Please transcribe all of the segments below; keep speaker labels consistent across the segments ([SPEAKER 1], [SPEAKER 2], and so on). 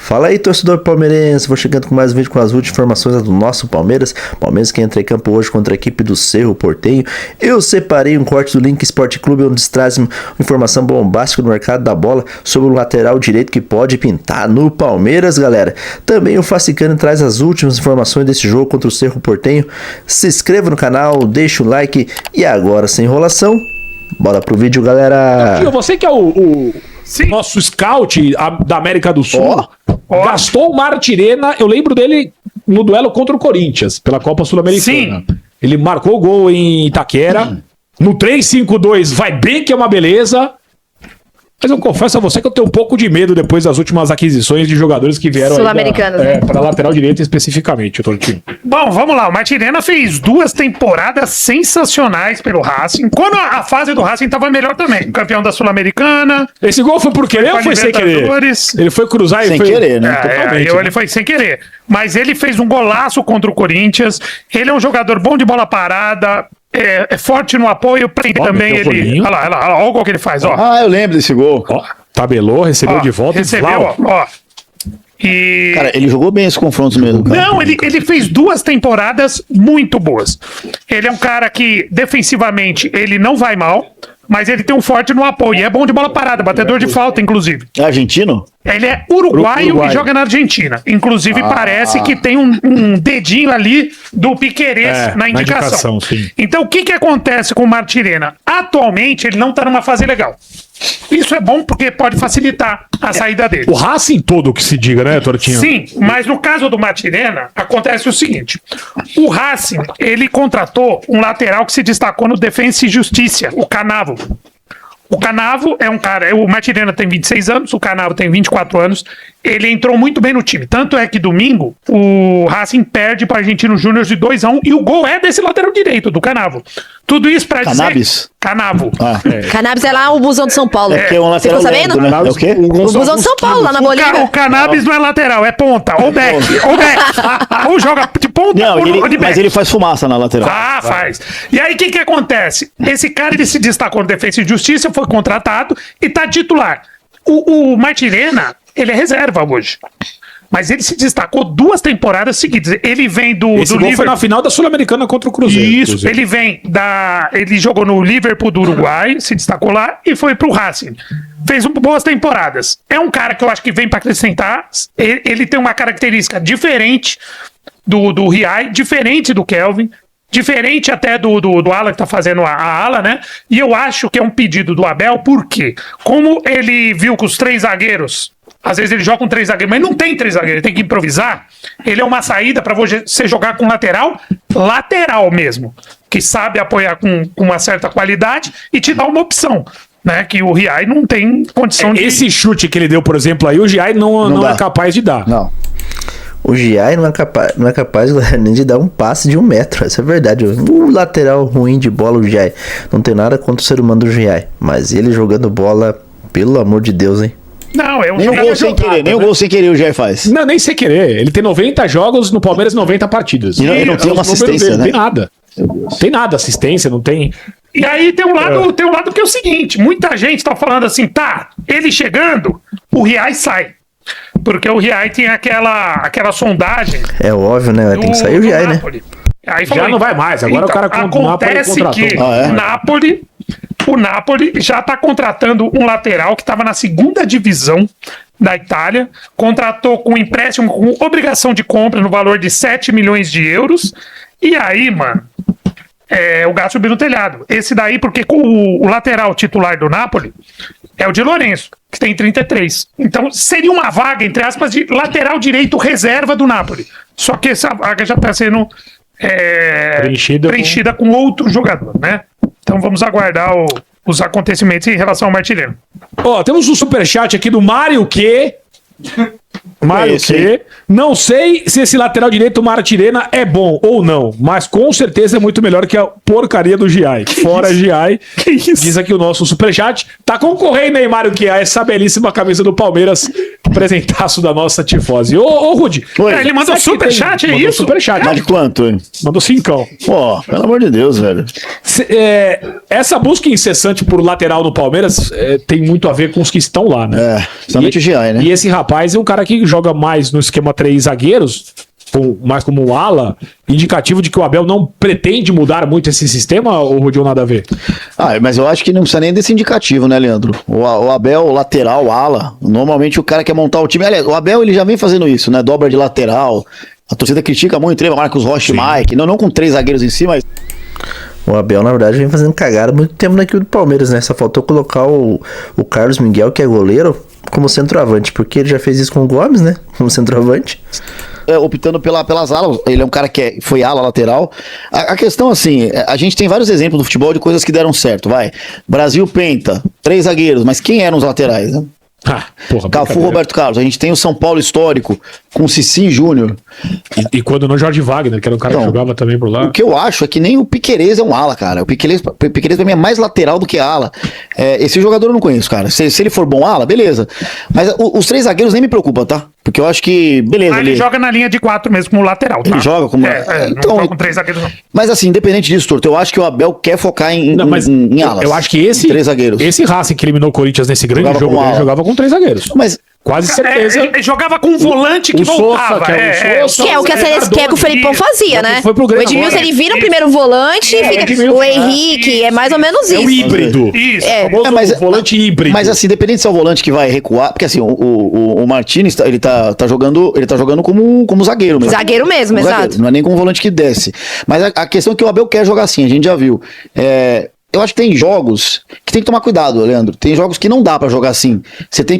[SPEAKER 1] Fala aí, torcedor palmeirense, vou chegando com mais um vídeo com as últimas informações do nosso Palmeiras. Palmeiras que entra em campo hoje contra a equipe do Cerro Porteño. Eu separei um corte do Link Sport Clube onde traz informação bombástica do mercado da bola sobre o lateral direito que pode pintar no Palmeiras, galera. Também o Facicano traz as últimas informações desse jogo contra o Cerro Porteño. Se inscreva no canal, deixa o like e agora, sem enrolação, bora pro vídeo, galera.
[SPEAKER 2] Você que é o nosso scout da América do Sul, gastou o Martirena, eu lembro dele no duelo contra o Corinthians, pela Copa Sul-Americana. Ele marcou o gol em Itaquera, no 3-5-2 vai bem que é uma beleza, mas eu confesso a você que eu tenho um pouco de medo depois das últimas aquisições de jogadores que vieram
[SPEAKER 3] sul-americanos, né?
[SPEAKER 2] Para lateral direito especificamente, Tortinho.
[SPEAKER 4] Bom, vamos lá. O Martirena fez 2 temporadas sensacionais pelo Racing. Quando a fase do Racing estava melhor também. Campeão da Sul-Americana.
[SPEAKER 2] Esse gol foi por querer ou foi sem querer? Ele foi cruzar e
[SPEAKER 5] sem
[SPEAKER 2] foi...
[SPEAKER 5] querer, né?
[SPEAKER 4] Ele foi sem querer. Mas ele fez um golaço contra o Corinthians. Ele é um jogador bom de bola parada. É forte no apoio, prende também ele. Olha lá, olha o gol que ele faz, ó.
[SPEAKER 5] Ah, eu lembro desse gol.
[SPEAKER 2] Tabelou, recebeu de volta.
[SPEAKER 4] Recebeu, ó. E...
[SPEAKER 5] Cara, ele jogou bem esses confrontos mesmo. Cara.
[SPEAKER 4] Não, ele fez 2 temporadas muito boas. Ele é um cara que, defensivamente, ele não vai mal, mas ele tem um forte no apoio. É bom de bola parada, batedor de falta, inclusive.
[SPEAKER 5] É argentino?
[SPEAKER 4] Ele é uruguaio e joga na Argentina. Inclusive, parece que tem um dedinho ali do Piquerez na indicação. Então, o que acontece com o Martirena? Atualmente, ele não tá numa fase legal. Isso é bom porque pode facilitar a saída dele.
[SPEAKER 2] O Racing todo que se diga, né, Tortinho?
[SPEAKER 4] Sim, mas no caso do Martirena, acontece o seguinte. O Racing, ele contratou um lateral que se destacou no Defensa e Justiça, o Canavo. O Canavo é um cara... O Martirena tem 26 anos, o Canavo tem 24 anos. Ele entrou muito bem no time. Tanto é que domingo, o Racing perde para o Argentino Júnior de 2-1 e o gol é desse lateral direito, do Canavo. Tudo isso para dizer... Canavo.
[SPEAKER 3] Cannabis é lá o busão de São Paulo.
[SPEAKER 5] Que é um lateral
[SPEAKER 3] sabendo?
[SPEAKER 5] né? É o quê?
[SPEAKER 3] O busão de São Paulo, lá na Bolívia.
[SPEAKER 4] O Cannabis não é lateral, é ponta. Ou back. Ou joga de ponta ou de back.
[SPEAKER 5] Mas ele faz fumaça na lateral.
[SPEAKER 4] Faz. E aí, o que acontece? Esse cara, ele se destacou no Defensa e Justiça, foi contratado e tá titular. O Martirena, ele é reserva hoje. Mas ele se destacou 2 temporadas seguidas. Ele vem do
[SPEAKER 2] Liverpool. Foi na final da Sul-Americana contra o Cruzeiro.
[SPEAKER 4] Isso, ele vem ele jogou no Liverpool do Uruguai, se destacou lá e foi pro Racing. Fez boas temporadas. É um cara que eu acho que vem para acrescentar. Ele tem uma característica diferente do Riai, diferente do Kelvin, diferente até do Ala que tá fazendo a ala, né? E eu acho que é um pedido do Abel, porque como ele viu que os 3 zagueiros, às vezes ele joga com 3 zagueiros, mas não tem 3 zagueiros, ele tem que improvisar. Ele é uma saída para você jogar com lateral mesmo, que sabe apoiar com uma certa qualidade e te dá uma opção, né? Que o Riai não tem condição de...
[SPEAKER 2] Esse chute que ele deu, por exemplo, aí o Riai não é capaz de dar.
[SPEAKER 5] Não.
[SPEAKER 1] O Giai não é capaz nem de dar um passe de 1 metro, essa é a verdade. O lateral ruim de bola, o Giai. Não tem nada contra o ser humano do Giai, mas ele jogando bola, pelo amor de Deus, hein?
[SPEAKER 4] Não,
[SPEAKER 5] nem um gol sem querer, nem um gol sem querer o Jair faz.
[SPEAKER 2] Não, nem sem querer. Ele tem 90 jogos no Palmeiras, 90 partidas.
[SPEAKER 5] E não tem uma assistência, né?
[SPEAKER 2] Não tem nada. Não tem nada, assistência, não tem...
[SPEAKER 4] E aí tem um lado que é o seguinte, muita gente tá falando assim, ele chegando, o Riai sai. Porque o Riai tem aquela sondagem... É
[SPEAKER 1] óbvio, né? Tem que sair o Riai, né?
[SPEAKER 4] Aí
[SPEAKER 2] já não vai mais, agora então, o cara
[SPEAKER 4] acontece que o Napoli já está contratando um lateral que estava na 2ª divisão da Itália, contratou com empréstimo, com obrigação de compra no valor de 7 milhões de euros, e aí, mano, o gato subiu no telhado. Esse daí, porque o lateral titular do Napoli é o Di Lorenzo, que tem 33. Então, seria uma vaga, entre aspas, de lateral direito reserva do Napoli. Só que essa vaga já está sendo preenchida com outro jogador, né? Então vamos aguardar os acontecimentos em relação ao Martirena.
[SPEAKER 2] Temos um superchat aqui do Mário que... Não sei se esse lateral direito Martirena é bom ou não, mas com certeza é muito melhor que a porcaria do Giai. Fora Giai, diz aqui o nosso superchat. Tá concorrendo aí, Mário, que é essa belíssima camisa do Palmeiras, presentaço da nossa tifose. Ô Rudy,
[SPEAKER 4] ele mandou superchat, é isso?
[SPEAKER 2] Superchat.
[SPEAKER 5] Mas de quanto, hein?
[SPEAKER 2] Mandou 5.
[SPEAKER 5] Pelo amor de Deus, velho.
[SPEAKER 2] Essa busca incessante por lateral no Palmeiras tem muito a ver com os que estão lá, né?
[SPEAKER 5] Principalmente o Giai, né?
[SPEAKER 2] E esse rapaz é um cara que joga mais no esquema 3 zagueiros, mais como um ala, indicativo de que o Abel não pretende mudar muito esse sistema, ou Rodrigo nada a ver?
[SPEAKER 5] Mas eu acho que não precisa nem desse indicativo, né, Leandro? O Abel, lateral, ala, normalmente o cara quer montar o time. Aliás, o Abel ele já vem fazendo isso, né? Dobra de lateral. A torcida critica muito, Marcos Rocha e Mike. Não com 3 zagueiros em cima, mas...
[SPEAKER 1] O Abel, na verdade, vem fazendo cagada há muito tempo naquilo do Palmeiras, né? Só faltou colocar o Carlos Miguel, que é goleiro, como centroavante, porque ele já fez isso com o Gomes, né? Como centroavante.
[SPEAKER 5] Optando pelas alas, ele é um cara que foi ala lateral. A questão, assim, a gente tem vários exemplos no futebol de coisas que deram certo, vai. Brasil Penta, 3 zagueiros, mas quem eram os laterais, né? Cafu, Roberto Carlos. A gente tem o São Paulo histórico com Cici Júnior.
[SPEAKER 2] E quando não, Jorge Wagner, que era um cara que jogava também por lá.
[SPEAKER 5] O que eu acho é que nem o Piquerez é um ala, cara. O Piquerez pra mim é mais lateral do que ala. Esse jogador eu não conheço, cara. Se ele for bom ala, beleza. Mas os 3 zagueiros nem me preocupam, tá? Porque eu acho que, beleza.
[SPEAKER 4] Ele joga na linha de 4 mesmo, como lateral, tá?
[SPEAKER 5] Ele joga como...
[SPEAKER 4] Então, não joga com 3 zagueiros, não.
[SPEAKER 5] Mas assim, independente disso, Torto, eu acho que o Abel quer focar em alas.
[SPEAKER 2] Eu acho que esse
[SPEAKER 5] 3 zagueiros.
[SPEAKER 2] Esse Racing que eliminou o Corinthians nesse grande jogo, ele jogava com 3 zagueiros.
[SPEAKER 5] Mas...
[SPEAKER 2] Quase certeza.
[SPEAKER 4] Ele jogava com um volante que voltava.
[SPEAKER 3] Que é o que o Felipão fazia, né? O Edmilson, ele vira o primeiro volante e fica... O Henrique, é mais ou menos isso.
[SPEAKER 2] É o híbrido.
[SPEAKER 4] Isso.
[SPEAKER 2] O volante híbrido.
[SPEAKER 5] Mas assim, independente se é o volante que vai recuar, porque assim, o Martínez, ele tá jogando como zagueiro mesmo.
[SPEAKER 3] Zagueiro mesmo, exato.
[SPEAKER 5] Não é nem como volante que desce. Mas a questão é que o Abel quer jogar assim, a gente já viu. Eu acho que tem jogos que tem que tomar cuidado, Leandro. Tem jogos que não dá pra jogar assim.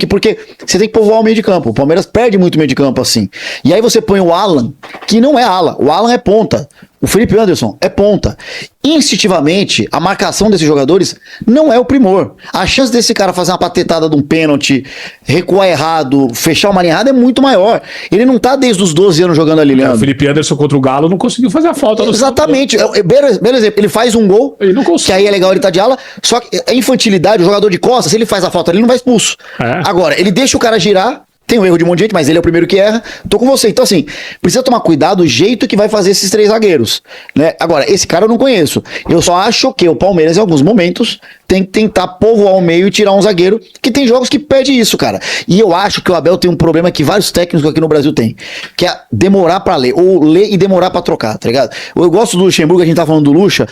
[SPEAKER 5] Porque você tem que povoar o meio de campo. O Palmeiras perde muito meio de campo assim. E aí você põe o Alan, que não é ala. O Alan é ponta. O Felipe Anderson é ponta. Instintivamente, a marcação desses jogadores não é o primor. A chance desse cara fazer uma patetada de um pênalti, recuar errado, fechar uma linha errada é muito maior. Ele não tá desde os 12 anos jogando ali, Leandro.
[SPEAKER 2] O Felipe Anderson contra o Galo não conseguiu fazer a falta.
[SPEAKER 5] Exatamente. Belo exemplo. Ele faz um gol,
[SPEAKER 2] ele não consegue.
[SPEAKER 5] Que aí é legal, ele tá de ala, só que a infantilidade, o jogador de costas, se ele faz a falta, ele não vai expulso. Agora, ele deixa o cara girar. Tem um erro de um monte de gente, mas ele é o primeiro que erra. Tô com você. Então, assim, precisa tomar cuidado do jeito que vai fazer esses 3 zagueiros, né? Agora, esse cara eu não conheço. Eu só acho que o Palmeiras, em alguns momentos, tem que tentar povoar o meio e tirar um zagueiro, que tem jogos que pede isso, cara. E eu acho que o Abel tem um problema que vários técnicos aqui no Brasil têm, que é demorar pra ler, ou ler e demorar pra trocar, tá ligado? Eu gosto do Luxemburgo, a gente tá falando do Lucha.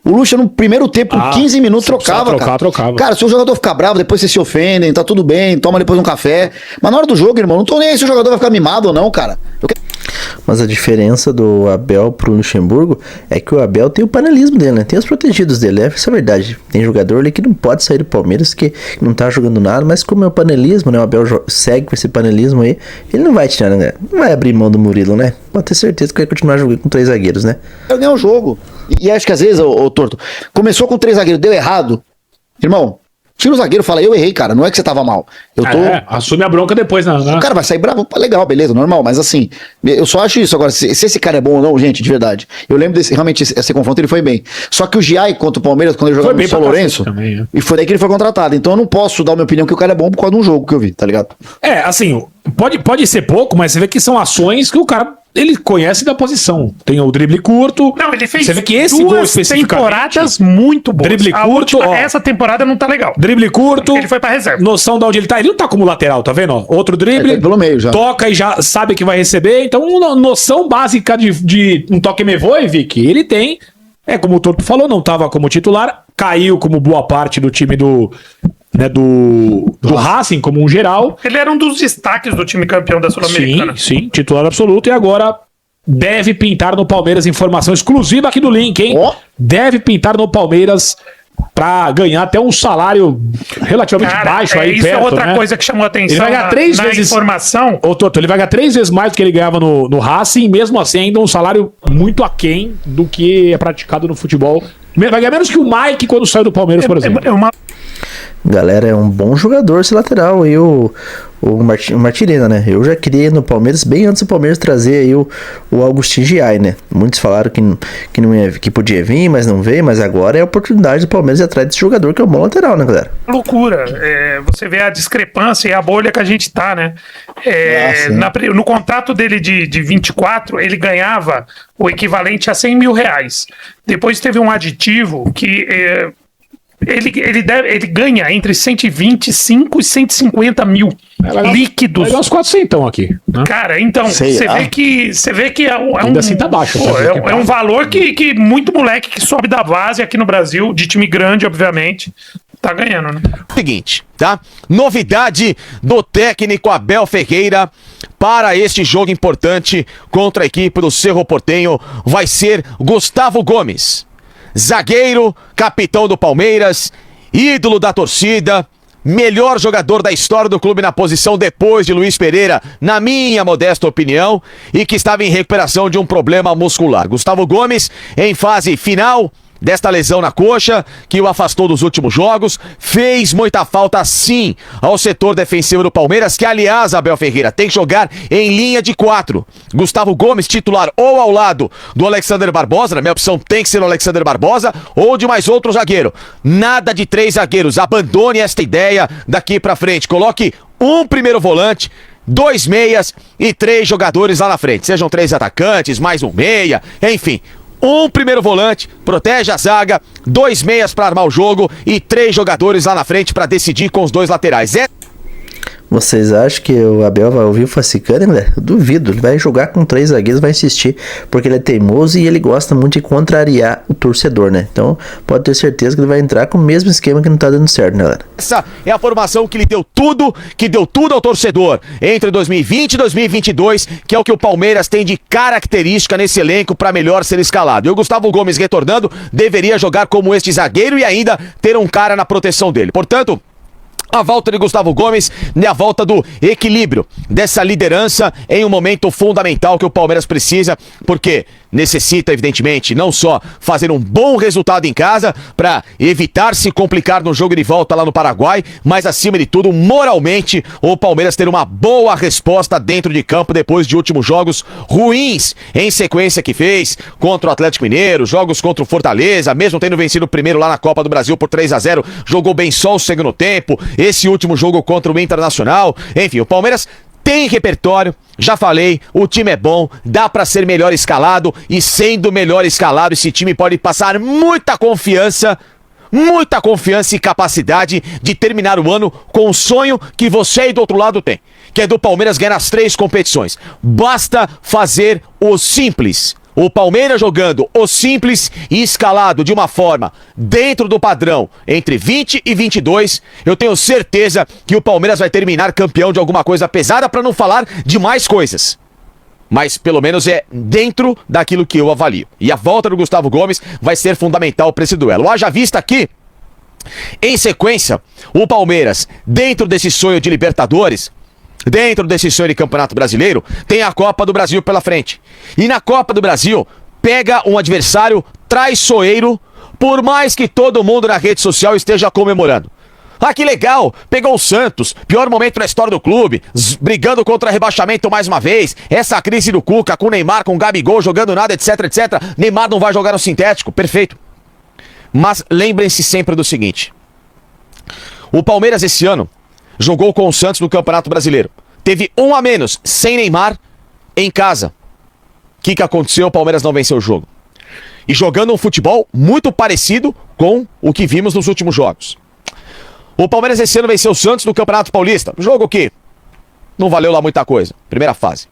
[SPEAKER 5] O Lucha no primeiro tempo, 15 minutos, trocava, cara. Cara, se o jogador ficar bravo, depois vocês se ofendem, tá tudo bem, toma depois um café. Mas na hora do jogo, irmão, não tô nem aí se o jogador vai ficar mimado ou não, cara.
[SPEAKER 1] Mas a diferença do Abel pro Luxemburgo é que o Abel tem o panelismo dele, né? Tem os protegidos dele, essa é a verdade. Tem jogador ali que não pode sair do Palmeiras, que não tá jogando nada, mas como é o panelismo, né? O Abel segue com esse panelismo aí, ele não vai tirar, né? Não vai abrir mão do Murilo, né? Pode ter certeza que vai continuar jogando com 3 zagueiros, né?
[SPEAKER 5] Eu ganhei o jogo. E acho que às vezes, ô Torto, começou com 3 zagueiros, deu errado. Irmão, tira o zagueiro, fala, eu errei, cara, não é que você tava mal.
[SPEAKER 2] Assume a bronca depois, né?
[SPEAKER 5] O cara vai sair bravo, legal, beleza, normal, mas assim, eu só acho isso. Agora, se esse cara é bom ou não, gente, de verdade, eu lembro realmente, esse confronto ele foi bem. Só que o Giai contra o Palmeiras, quando ele jogava no São Lourenço, também, e foi daí que ele foi contratado. Então eu não posso dar a minha opinião que o cara é bom por causa de um jogo que eu vi, tá ligado?
[SPEAKER 2] Assim, pode ser pouco, mas você vê que são ações que o cara... Ele conhece da posição. Tem o drible curto.
[SPEAKER 4] Não, ele fez
[SPEAKER 2] você vê que esse gol
[SPEAKER 4] temporadas muito boas.
[SPEAKER 2] Drible curto.
[SPEAKER 4] Essa temporada não tá legal.
[SPEAKER 2] Drible curto.
[SPEAKER 4] Ele foi pra reserva.
[SPEAKER 2] Noção de onde ele tá. Ele não tá como lateral, tá vendo? Outro drible.
[SPEAKER 5] Pelo meio já.
[SPEAKER 2] Toca e já sabe que vai receber. Então, noção básica de um toque me voe, Vicky. Ele tem. Como o Torto falou, não tava como titular. Caiu como boa parte do time do Racing, como um geral.
[SPEAKER 4] Ele era um dos destaques do time campeão da Sul-Americana.
[SPEAKER 2] Sim, titular absoluto. E agora deve pintar no Palmeiras, informação exclusiva aqui do link, hein? Deve pintar no Palmeiras pra ganhar até um salário relativamente baixo aí
[SPEAKER 4] isso
[SPEAKER 2] perto,
[SPEAKER 4] é outra coisa que chamou a atenção.
[SPEAKER 2] Ele vai ganhar 3 vezes
[SPEAKER 4] informação.
[SPEAKER 2] Ô, Toto, ele vai ganhar 3 vezes mais do que ele ganhava no Racing, mesmo assim ainda um salário muito aquém do que é praticado no futebol. Vai ganhar menos que o Mike quando saiu do Palmeiras, por exemplo.
[SPEAKER 1] Galera, é um bom jogador esse lateral aí, o Martirena, né? Eu já queria no Palmeiras, bem antes do Palmeiras trazer aí o Augustin Giai, né? Muitos falaram que podia vir, mas não veio, mas agora é a oportunidade do Palmeiras ir atrás desse jogador que é um bom lateral, né, galera?
[SPEAKER 4] Loucura. Você vê a discrepância e a bolha que a gente tá, né? No contrato dele de 24, ele ganhava o equivalente a R$100 mil. Depois teve um aditivo que... ele ganha entre 125 e 150 mil líquidos.
[SPEAKER 2] Vai dar uns 400 aqui. Né?
[SPEAKER 4] Cara, então, você vê que é um...
[SPEAKER 2] Ainda assim tá baixo.
[SPEAKER 4] É um valor que muito moleque que sobe da base aqui no Brasil, de time grande, obviamente, tá ganhando, né?
[SPEAKER 6] Seguinte, tá? Novidade do técnico Abel Ferreira para este jogo importante contra a equipe do Cerro Porteño vai ser Gustavo Gomes. Zagueiro, capitão do Palmeiras, ídolo da torcida, melhor jogador da história do clube na posição depois de Luiz Pereira, na minha modesta opinião, e que estava em recuperação de um problema muscular. Gustavo Gomes em fase final desta lesão na coxa, que o afastou dos últimos jogos, fez muita falta sim ao setor defensivo do Palmeiras, que aliás, Abel Ferreira, tem que jogar em linha de 4. Gustavo Gomes titular ou ao lado do Alexander Barbosa, na minha opção tem que ser o Alexander Barbosa, ou de mais outro zagueiro. Nada de 3 zagueiros, abandone esta ideia daqui pra frente, coloque um primeiro volante, 2 meias e 3 jogadores lá na frente, sejam 3 atacantes, mais um meia, enfim... Um primeiro volante, protege a zaga, 2 meias para armar o jogo e 3 jogadores lá na frente para decidir com os 2 laterais.
[SPEAKER 1] Vocês acham que o Abel vai ouvir o Facicani, né? Eu duvido, ele vai jogar com 3 zagueiros, vai insistir, porque ele é teimoso e ele gosta muito de contrariar o torcedor, né? Então, pode ter certeza que ele vai entrar com o mesmo esquema que não tá dando certo, né, galera?
[SPEAKER 6] Essa é a formação que lhe deu tudo, ao torcedor entre 2020 e 2022, que é o que o Palmeiras tem de característica nesse elenco para melhor ser escalado. E o Gustavo Gomes retornando deveria jogar como este zagueiro e ainda ter um cara na proteção dele. Portanto, a volta de Gustavo Gomes é a volta do equilíbrio, dessa liderança em um momento fundamental que o Palmeiras precisa, porque necessita, evidentemente, não só fazer um bom resultado em casa para evitar se complicar no jogo de volta lá no Paraguai, mas acima de tudo, moralmente, o Palmeiras ter uma boa resposta dentro de campo depois de últimos jogos ruins em sequência que fez contra o Atlético Mineiro, jogos contra o Fortaleza, mesmo tendo vencido o primeiro lá na Copa do Brasil por 3-0, jogou bem só o segundo tempo, esse último jogo contra o Internacional, enfim, o Palmeiras tem repertório, já falei, o time é bom, dá pra ser melhor escalado e sendo melhor escalado esse time pode passar muita confiança e capacidade de terminar o ano com o sonho que você aí do outro lado tem, que é do Palmeiras ganhar as 3 competições. Basta fazer o simples. O Palmeiras jogando o simples e escalado de uma forma dentro do padrão entre 20 e 22, eu tenho certeza que o Palmeiras vai terminar campeão de alguma coisa pesada, para não falar de mais coisas. Mas pelo menos é dentro daquilo que eu avalio. E a volta do Gustavo Gomes vai ser fundamental para esse duelo. Haja vista aqui, em sequência, o Palmeiras, dentro desse sonho de Libertadores, dentro desse sonho de Campeonato Brasileiro, tem a Copa do Brasil pela frente. E na Copa do Brasil, pega um adversário traiçoeiro, por mais que todo mundo na rede social esteja comemorando. Ah, que legal, pegou o Santos, pior momento na história do clube, brigando contra rebaixamento mais uma vez, essa crise do Cuca, com o Neymar, com o Gabigol, jogando nada, etc, etc. Neymar não vai jogar no sintético, perfeito. Mas lembrem-se sempre do seguinte, o Palmeiras esse ano jogou com o Santos no Campeonato Brasileiro. Teve 1 a menos, sem Neymar, em casa. O que aconteceu? O Palmeiras não venceu o jogo. E jogando um futebol muito parecido com o que vimos nos últimos jogos. O Palmeiras esse ano venceu o Santos no Campeonato Paulista. Jogo que não valeu lá muita coisa. Primeira fase.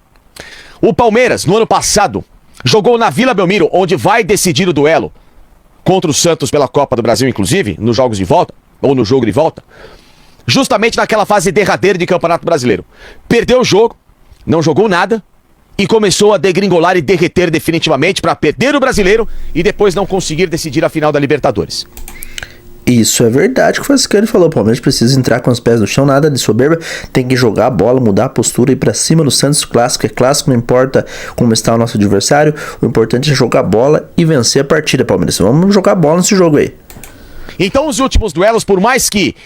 [SPEAKER 6] O Palmeiras, no ano passado, jogou na Vila Belmiro, onde vai decidir o duelo contra o Santos pela Copa do Brasil, inclusive, nos jogos de volta, ou no jogo de volta. Justamente naquela fase derradeira de Campeonato Brasileiro. Perdeu o jogo, não jogou nada e começou a degringolar e derreter definitivamente para perder o Brasileiro e depois não conseguir decidir a final da Libertadores.
[SPEAKER 1] Isso é verdade que o Facicani falou. O Palmeiras precisa entrar com os pés no chão, nada de soberba, tem que jogar a bola, mudar a postura e ir pra cima do Santos. Clássico é clássico, não importa como está o nosso adversário, o importante é jogar a bola e vencer a partida, Palmeiras. Vamos jogar a bola nesse jogo aí.
[SPEAKER 6] Então os últimos duelos, por mais que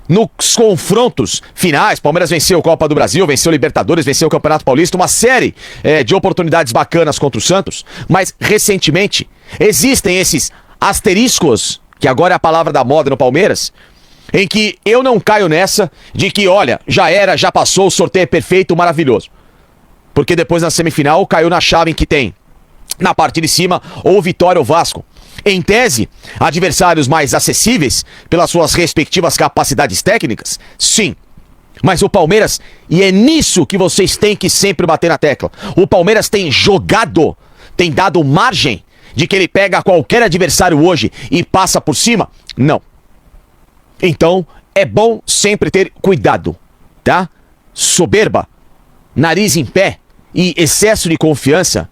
[SPEAKER 6] nos confrontos finais, Palmeiras venceu a Copa do Brasil, venceu a Libertadores, venceu o Campeonato Paulista, uma série de oportunidades bacanas contra o Santos, mas recentemente existem esses asteriscos, que agora é a palavra da moda no Palmeiras, em que eu não caio nessa de que, olha, já era, já passou, o sorteio é perfeito, maravilhoso. Porque depois na semifinal caiu na chave em que tem, na parte de cima, ou Vitória ou Vasco. em tese, adversários mais acessíveis pelas suas respectivas capacidades técnicas? Sim. Mas o Palmeiras, e é nisso que vocês têm que sempre bater na tecla, o Palmeiras tem jogado, tem dado margem de que ele pega qualquer adversário hoje e passa por cima? Não. Então, é bom sempre ter cuidado, tá? Soberba, nariz em pé e excesso de confiança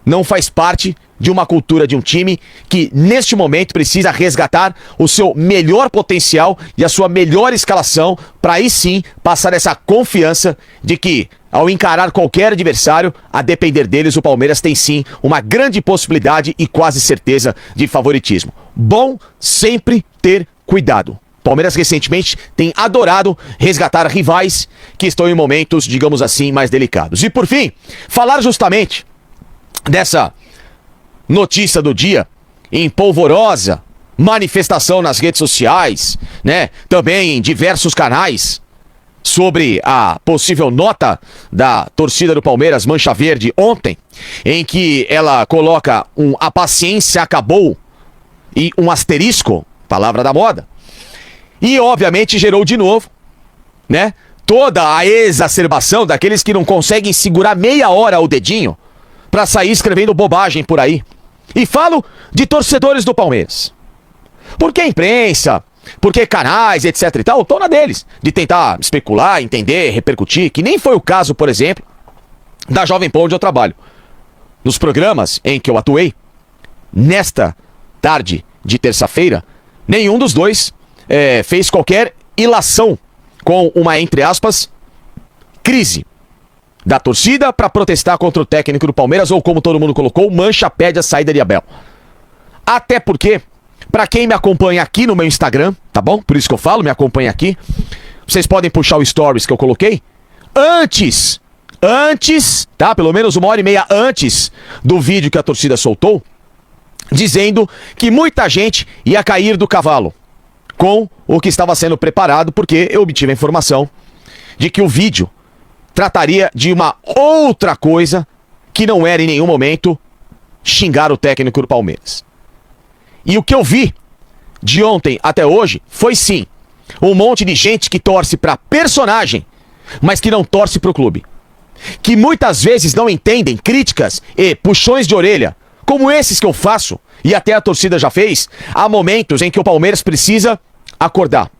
[SPEAKER 6] não faz parte de uma cultura de um time que, neste momento, precisa resgatar o seu melhor potencial e a sua melhor escalação para aí sim passar essa confiança de que, ao encarar qualquer adversário, a depender deles, o Palmeiras tem sim uma grande possibilidade e quase certeza de favoritismo. Bom sempre ter cuidado. Palmeiras recentemente tem adorado resgatar rivais que estão em momentos, digamos assim, mais delicados. E por fim, falar justamente dessa notícia do dia em polvorosa manifestação nas redes sociais, né? Também em diversos canais sobre a possível nota da torcida do Palmeiras Mancha Verde ontem, em que ela coloca a paciência acabou e um asterisco, palavra da moda. E obviamente gerou de novo, né, toda a exacerbação daqueles que não conseguem segurar meia hora o dedinho pra sair escrevendo bobagem por aí. E falo de torcedores do Palmeiras. Porque a imprensa, porque canais, etc e tal, estão na deles, de tentar especular, entender, repercutir, que nem foi o caso, por exemplo, da Jovem Pan onde eu trabalho. Nos programas em que eu atuei, nesta tarde de terça-feira, nenhum dos dois fez qualquer ilação com uma, entre aspas, crise da torcida para protestar contra o técnico do Palmeiras, ou como todo mundo colocou, Mancha pede a saída de Abel. Até porque, para quem me acompanha aqui no meu Instagram, tá bom? Por isso que eu falo, me acompanha aqui. Vocês podem puxar o stories que eu coloquei. Antes, tá? Pelo menos 1h30 antes do vídeo que a torcida soltou, dizendo que muita gente ia cair do cavalo com o que estava sendo preparado, porque eu obtive a informação de que o vídeo trataria de uma outra coisa que não era em nenhum momento xingar o técnico do Palmeiras. E o que eu vi de ontem até hoje foi sim um monte de gente que torce pra personagem, mas que não torce pro clube. Que muitas vezes não entendem críticas e puxões de orelha, como esses que eu faço, e até a torcida já fez, há momentos em que o Palmeiras precisa acordar.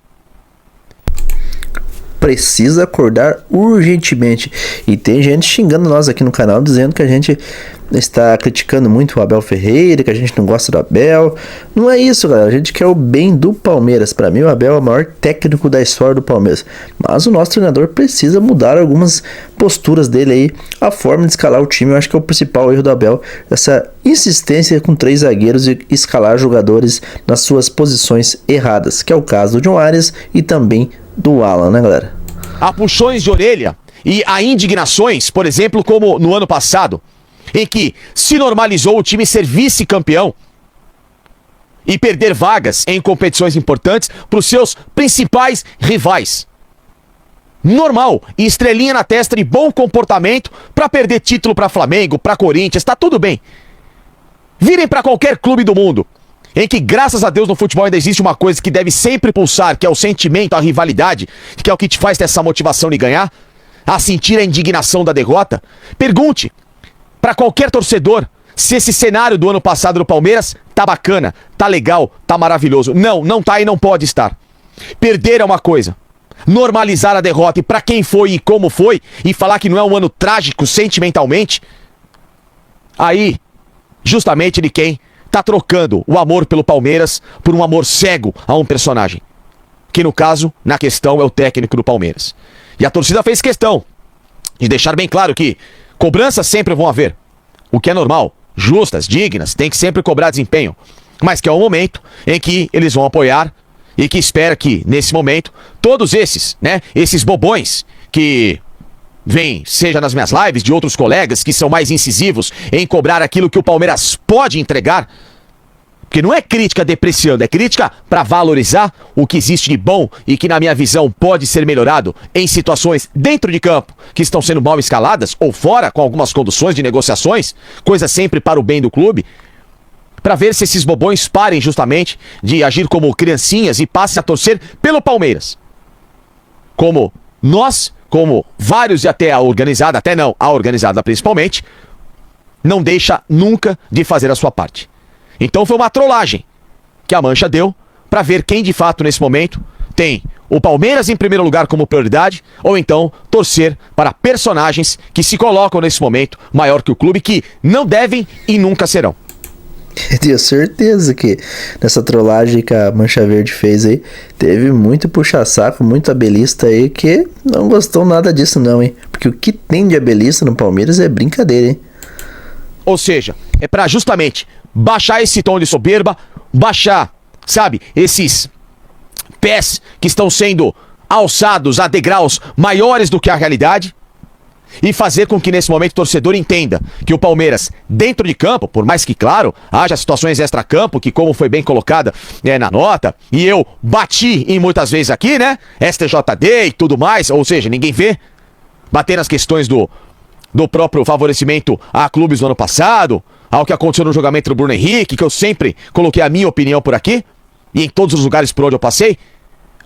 [SPEAKER 1] Precisa acordar urgentemente. E tem gente xingando nós aqui no canal, dizendo que a gente está criticando muito o Abel Ferreira, que a gente não gosta do Abel. Não é isso, galera. A gente quer o bem do Palmeiras. Para mim, o Abel é o maior técnico da história do Palmeiras. Mas o nosso treinador precisa mudar algumas posturas dele aí. A forma de escalar o time, eu acho que é o principal erro do Abel. Essa insistência com 3 zagueiros e escalar jogadores nas suas posições erradas, que é o caso do John Arias e também do Alan, né, galera?
[SPEAKER 6] Há puxões de orelha e há indignações, por exemplo, como no ano passado, em que se normalizou o time ser vice-campeão e perder vagas em competições importantes para os seus principais rivais. Normal, e estrelinha na testa de bom comportamento para perder título para Flamengo, para Corinthians, tá tudo bem. Virem para qualquer clube do mundo, em que, graças a Deus, no futebol ainda existe uma coisa que deve sempre pulsar, que é o sentimento, a rivalidade, que é o que te faz ter essa motivação de ganhar, a sentir a indignação da derrota. Pergunte para qualquer torcedor se esse cenário do ano passado do Palmeiras tá bacana, tá legal, tá maravilhoso. Não, não tá e não pode estar. Perder é uma coisa. Normalizar a derrota e para quem foi e como foi, e falar que não é um ano trágico sentimentalmente, aí, justamente de quem tá trocando o amor pelo Palmeiras por um amor cego a um personagem. Que no caso, na questão, é o técnico do Palmeiras. E a torcida fez questão de deixar bem claro que cobranças sempre vão haver. O que é normal, justas, dignas, tem que sempre cobrar desempenho. Mas que é um momento em que eles vão apoiar e que espera que, nesse momento, todos esses, né, esses bobões que vêm, seja nas minhas lives, de outros colegas que são mais incisivos em cobrar aquilo que o Palmeiras pode entregar, porque não é crítica depreciando, é crítica para valorizar o que existe de bom e que, na minha visão, pode ser melhorado em situações dentro de campo que estão sendo mal escaladas ou fora, com algumas conduções de negociações, coisa sempre para o bem do clube. para ver se esses bobões parem justamente de agir como criancinhas e passem a torcer pelo Palmeiras. Como nós, como vários e até a organizada, até não, a organizada principalmente, não deixa nunca de fazer a sua parte. Então foi uma trollagem que a Mancha deu para ver quem de fato nesse momento tem o Palmeiras em primeiro lugar como prioridade, ou então torcer para personagens que se colocam nesse momento maior que o clube, que não devem e nunca serão.
[SPEAKER 1] Eu tenho certeza que nessa trollagem que a Mancha Verde fez aí, teve muito puxa-saco, muito abelista aí que não gostou nada disso não, hein? Porque o que tem de abelista no Palmeiras é brincadeira, hein?
[SPEAKER 6] Ou seja, é para justamente baixar esse tom de soberba, baixar, sabe, esses pés que estão sendo alçados a degraus maiores do que a realidade e fazer com que nesse momento o torcedor entenda que o Palmeiras, dentro de campo, por mais que, claro, haja situações extra-campo, que como foi bem colocada na nota, e eu bati em muitas vezes aqui, né, STJD e tudo mais, ou seja, ninguém vê, bater nas questões do próprio favorecimento a clubes do ano passado, ao que aconteceu no julgamento do Bruno Henrique, que eu sempre coloquei a minha opinião por aqui, e em todos os lugares por onde eu passei,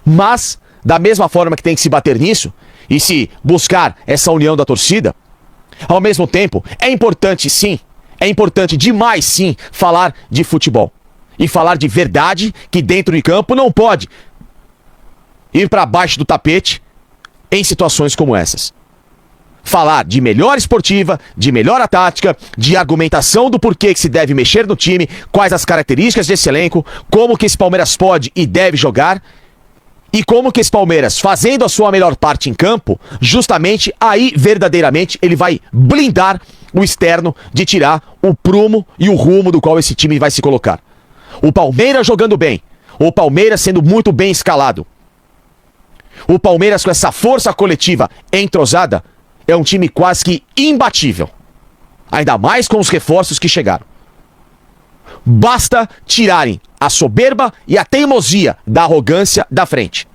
[SPEAKER 6] mas, da mesma forma que tem que se bater nisso, e se buscar essa união da torcida, ao mesmo tempo, é importante sim, é importante demais sim, falar de futebol. E falar de verdade que dentro de campo não pode ir para baixo do tapete em situações como essas. Falar de melhor esportiva, de melhor tática, de argumentação do porquê que se deve mexer no time, quais as características desse elenco, como que esse Palmeiras pode e deve jogar, e como que esse Palmeiras, fazendo a sua melhor parte em campo, justamente aí, verdadeiramente, ele vai blindar o externo de tirar o prumo e o rumo do qual esse time vai se colocar. O Palmeiras jogando bem, o Palmeiras sendo muito bem escalado, o Palmeiras com essa força coletiva entrosada, é um time quase que imbatível. Ainda mais com os reforços que chegaram. Basta tirarem a soberba e a teimosia da arrogância da frente.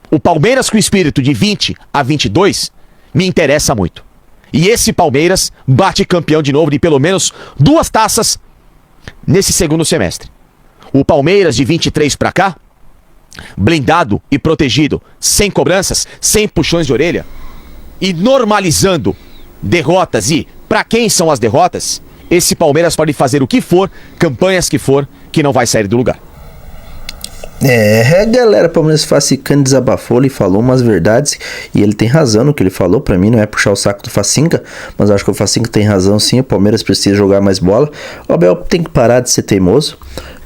[SPEAKER 6] O Palmeiras com o espírito de 20 a 22 me interessa muito. E esse Palmeiras bate campeão de novo de pelo menos 2 taças nesse segundo semestre. O Palmeiras de 23 pra cá, blindado e protegido, sem cobranças, sem puxões de orelha e normalizando derrotas. E pra quem são as derrotas, esse Palmeiras pode fazer o que for, campanhas que for, que não vai sair do lugar.
[SPEAKER 1] Galera, o Palmeiras Facicano desabafou, ele falou umas verdades e ele tem razão no que ele falou. Pra mim não é puxar o saco do Facinca, mas eu acho que o Facinca tem razão sim. O Palmeiras precisa jogar mais bola. O Abel tem que parar de ser teimoso.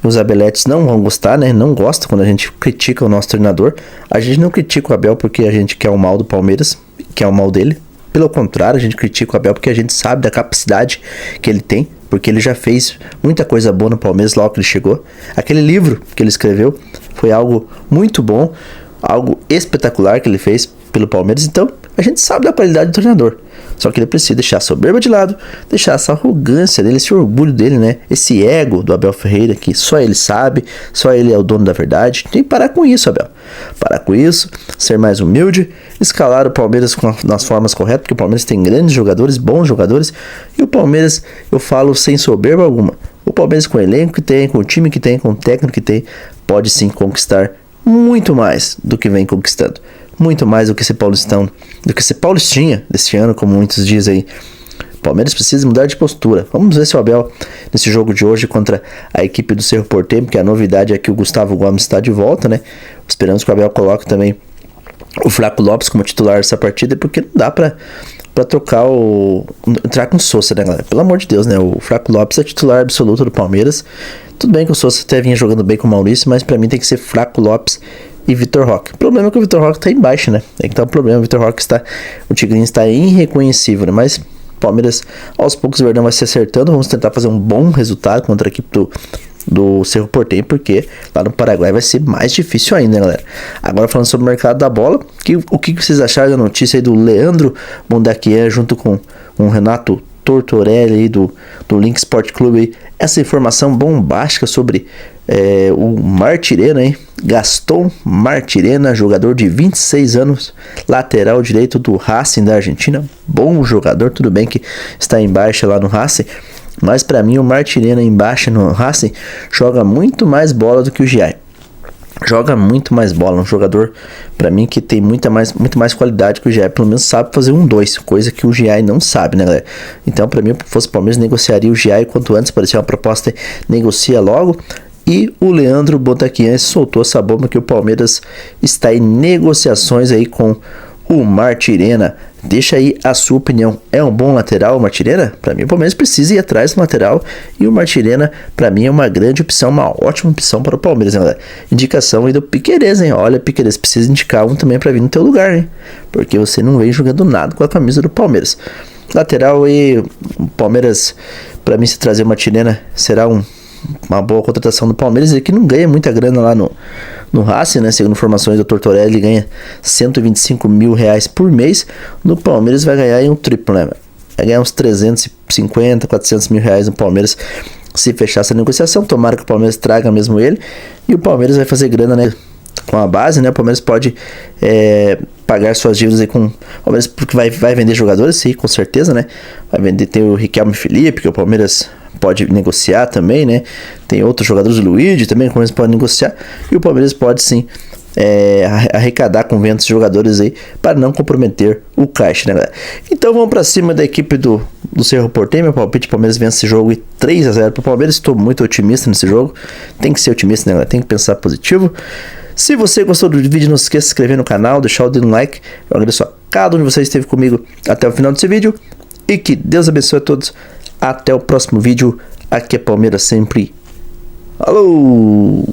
[SPEAKER 1] Os abeletes não vão gostar, né? Não gostam quando a gente critica o nosso treinador. A gente não critica o Abel porque a gente quer o mal do Palmeiras, quer o mal dele. Pelo contrário, a gente critica o Abel porque a gente sabe da capacidade que ele tem, porque ele já fez muita coisa boa no Palmeiras logo que ele chegou. Aquele livro que ele escreveu foi algo muito bom, algo espetacular que ele fez pelo Palmeiras. Então, a gente sabe da qualidade do treinador. Só que ele precisa deixar a soberba de lado, deixar essa arrogância dele, esse orgulho dele, né? Esse ego do Abel Ferreira que só ele sabe, só ele é o dono da verdade. Tem que parar com isso, Abel. Parar com isso, ser mais humilde, escalar o Palmeiras nas formas corretas, porque o Palmeiras tem grandes jogadores, bons jogadores. E o Palmeiras, eu falo sem soberba alguma, o Palmeiras com o elenco que tem, com o time que tem, com o técnico que tem, pode sim conquistar muito mais do que vem conquistando. Muito mais do que ser paulistão, do que ser paulistinha desse ano, como muitos dizem aí. O Palmeiras precisa mudar de postura. Vamos ver se o Abel, nesse jogo de hoje contra a equipe do Cerro Porteño, porque a novidade é que o Gustavo Gomes está de volta, né? Esperamos que o Abel coloque também o Flaco Lopes como titular dessa partida, porque não dá pra trocar entrar com o Sousa, né, galera? Pelo amor de Deus, né? O Flaco Lopes é titular absoluto do Palmeiras. Tudo bem que o Sousa até vinha jogando bem com o Maurício, mas pra mim tem que ser Flaco Lopes e Vitor Roque. O problema é que o Vitor Roque tá embaixo, né? É que tá um problema. O Vitor Roque o Tigrinho está irreconhecível, né? Mas Palmeiras, aos poucos, o Verdão vai se acertando. Vamos tentar fazer um bom resultado contra a equipe do Cerro Porteño, porque lá no Paraguai vai ser mais difícil ainda, né, galera? Agora falando sobre o mercado da bola, o que vocês acharam da notícia aí do Leandro Bondaquian junto com o Renato Tortorelli aí do Link Sport Clube aí, essa informação bombástica sobre o Martirena, hein? Gaston Martirena, jogador de 26 anos, lateral direito do Racing da Argentina, bom jogador, tudo bem que está em baixa lá no Racing, Mas pra mim o Martirena embaixo no Racing joga muito mais bola do que o Giai. Joga muito mais bola, um jogador pra mim que tem muito mais qualidade que o Giai, pelo menos sabe fazer 1-2, coisa que o Giai não sabe, né, galera? Então pra mim, se fosse o Palmeiras, negociaria o Giai quanto antes, parecia uma proposta, negocia logo. E o Leandro Botaquian soltou essa bomba que o Palmeiras está em negociações aí com o Martirena. Deixa aí a sua opinião. É um bom lateral o Martirena? Para mim o Palmeiras precisa ir atrás do lateral. E o Martirena, para mim, é uma grande opção, uma ótima opção para o Palmeiras, né, galera? Indicação aí do Piquerez, hein? Olha, Piquerez, precisa indicar um também para vir no teu lugar, hein? Porque você não vem jogando nada com a camisa do Palmeiras. Lateral aí, o Palmeiras, para mim, se trazer o Martirena, será uma boa contratação do Palmeiras. Ele que não ganha muita grana lá no Racing, né? Segundo informações do Tortorelli, ele ganha 125 mil reais por mês. No Palmeiras vai ganhar em um triplo, né? Vai ganhar uns 350, 400 mil reais no Palmeiras se fechar essa negociação. Tomara que o Palmeiras traga mesmo ele. E o Palmeiras vai fazer grana, né? Com a base, né? O Palmeiras pode pagar suas dívidas aí com o Palmeiras, porque vai vender jogadores, sim, com certeza, né? Vai vender, tem o Riquelme Felipe, que o Palmeiras pode negociar também, né? Tem outros jogadores, o Luigi também, que o Palmeiras pode negociar. E o Palmeiras pode sim arrecadar com vendas de jogadores aí para não comprometer o caixa, né, galera? Então vamos para cima da equipe do Cerro Porteño. Meu palpite: o Palmeiras vence esse jogo e 3-0 para o Palmeiras. Estou muito otimista nesse jogo. Tem que ser otimista, né, galera? Tem que pensar positivo. Se você gostou do vídeo, não se esqueça de se inscrever no canal, deixar o dedo no like. Eu agradeço a cada um de vocês que esteve comigo até o final desse vídeo. E que Deus abençoe a todos. Até o próximo vídeo. Aqui é Palmeiras sempre. Alô!